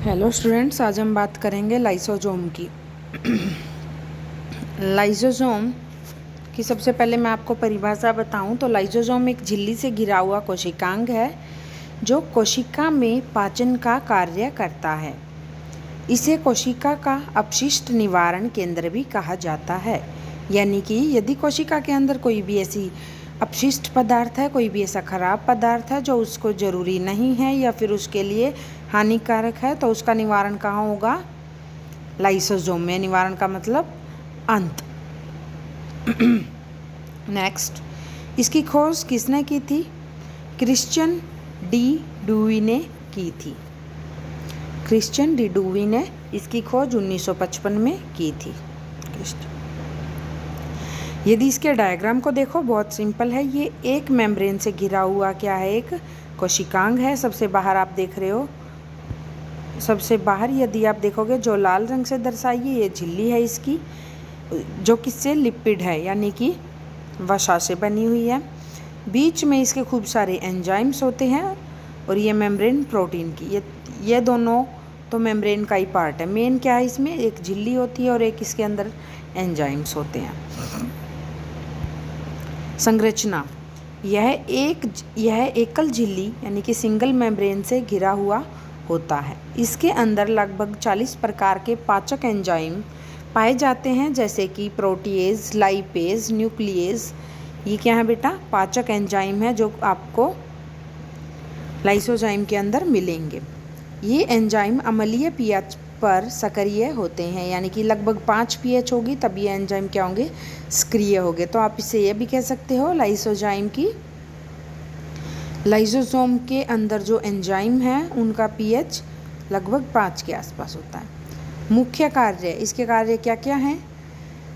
Hello students, आज हम बात करेंगे लाइसोसोम की। लाइसोसोम की सबसे पहले मैं आपको परिभाषा बताऊं तो लाइसोसोम एक झिल्ली से घिरा हुआ कोशिकांग है जो कोशिका में पाचन का कार्य करता है। इसे कोशिका का अपशिष्ट निवारण केंद्र भी कहा जाता है। यानी कि यदि कोशिका के अंदर कोई भी ऐसी अपशिष्ट पदार्थ है, कोई भी ऐसा खराब पदार्थ है जो उसको ज़रूरी नहीं है या फिर उसके लिए हानिकारक है, तो उसका निवारण कहाँ होगा? लाइसोसोम में। निवारण का मतलब अंत। नेक्स्ट, इसकी खोज किसने की थी? क्रिश्चियन डी डुवी ने की थी। क्रिश्चियन डी डुवी ने इसकी खोज 1955 में की थी। यदि इसके डायग्राम को देखो, बहुत सिंपल है। ये एक मेम्ब्रेन से घिरा हुआ क्या है? एक कोशिकांग है। सबसे बाहर आप देख रहे हो, सबसे बाहर यदि आप देखोगे जो लाल रंग से दर्शाई है, ये झिल्ली है इसकी, जो किससे? लिपिड है, यानी कि वसा से बनी हुई है। बीच में इसके खूब सारे एंजाइम्स होते हैं और ये मेम्ब्रेन प्रोटीन की, ये दोनों तो मेम्ब्रेन का ही पार्ट है। मेन क्या है इसमें? एक झिल्ली होती है और एक इसके अंदर एंजाइम्स होते हैं। संरचना, यह एकल झिल्ली यानी कि सिंगल मेम्ब्रेन से घिरा हुआ होता है। इसके अंदर लगभग 40 प्रकार के पाचक एंजाइम पाए जाते हैं, जैसे कि प्रोटीएज, लाइपेज, न्यूक्लियेज। ये क्या है बेटा? पाचक एंजाइम है जो आपको लाइसोजाइम के अंदर मिलेंगे। ये एंजाइम अम्लीय पीएच पर सक्रिय होते हैं, यानी कि लगभग 5 pH होगी तब ये एंजाइम क्या होंगे? सक्रिय होंगे। तो आप इसे ये भी कह सकते हो लाइसोजाइम की, लाइसोसोम के अंदर जो एंजाइम है उनका pH लगभग 5 के आसपास होता है। मुख्य कार्य, इसके कार्य क्या क्या हैं?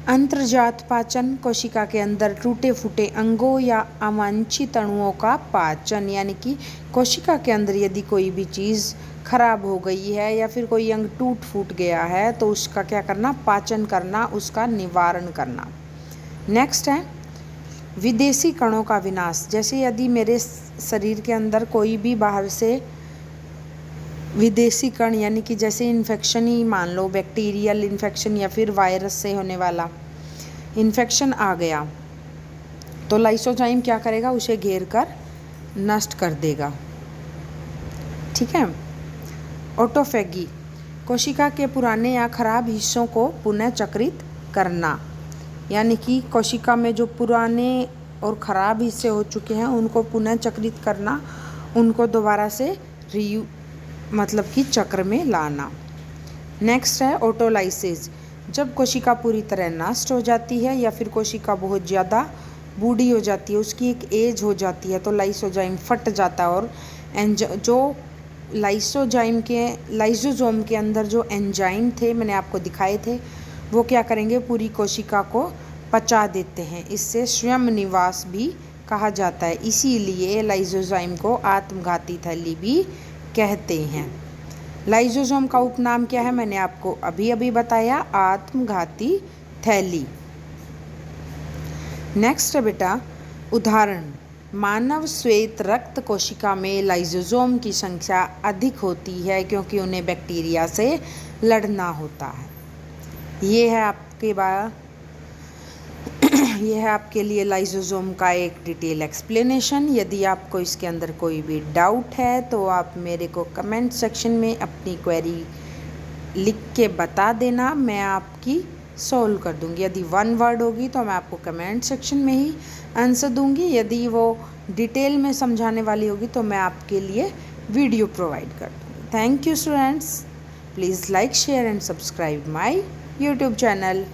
अंतर्जात पाचन, कोशिका के अंदर टूटे फूटे अंगों या अवांछित अणुओं का पाचन, यानी कि कोशिका के अंदर यदि कोई भी चीज़ खराब हो गई है या फिर कोई अंग टूट फूट गया है तो उसका क्या करना? पाचन करना, उसका निवारण करना। नेक्स्ट है विदेशी कणों का विनाश। जैसे यदि मेरे शरीर के अंदर कोई भी बाहर से विदेशी कण, यानी कि जैसे इन्फेक्शन ही मान लो, बैक्टीरियल इन्फेक्शन या फिर वायरस से होने वाला इन्फेक्शन आ गया, तो लाइसोजाइम क्या करेगा? उसे घेर कर नष्ट कर देगा। ठीक है। ऑटोफेगी, कोशिका के पुराने या खराब हिस्सों को पुनः चक्रित करना, यानी कि कोशिका में जो पुराने और ख़राब हिस्से हो चुके हैं उनको पुनः चक्रित करना, उनको दोबारा से मतलब कि चक्र में लाना। नेक्स्ट है ऑटोलाइसिस, जब कोशिका पूरी तरह नष्ट हो जाती है या फिर कोशिका बहुत ज़्यादा बूढ़ी हो जाती है, उसकी एक एज हो जाती है, तो लाइसोजाइम फट जाता है और जो लाइसोसोम के अंदर जो एंजाइम थे मैंने आपको दिखाए थे, वो क्या करेंगे? पूरी कोशिका को पचा देते हैं। इससे स्वयं निवास भी कहा जाता है। इसीलिए लाइसोजाइम को आत्मघाती थैली भी कहते हैं। लाइसोसोम का उपनाम क्या है? मैंने आपको अभी अभी बताया, आत्मघाती थैली। नेक्स्ट है बेटा उदाहरण, मानव श्वेत रक्त कोशिका में लाइसोसोम की संख्या अधिक होती है क्योंकि उन्हें बैक्टीरिया से लड़ना होता है। ये है आपके लिए लाइसोसोम का एक डिटेल एक्सप्लेनेशन। यदि आपको इसके अंदर कोई भी डाउट है तो आप मेरे को कमेंट सेक्शन में अपनी क्वेरी लिख के बता देना, मैं आपकी सॉल्व कर दूंगी। यदि 1 वर्ड होगी तो मैं आपको कमेंट सेक्शन में ही आंसर दूंगी। यदि वो डिटेल में समझाने वाली होगी तो मैं आपके लिए वीडियो प्रोवाइड कर दूँगी। Thank you students, please like, share and subscribe my YouTube channel.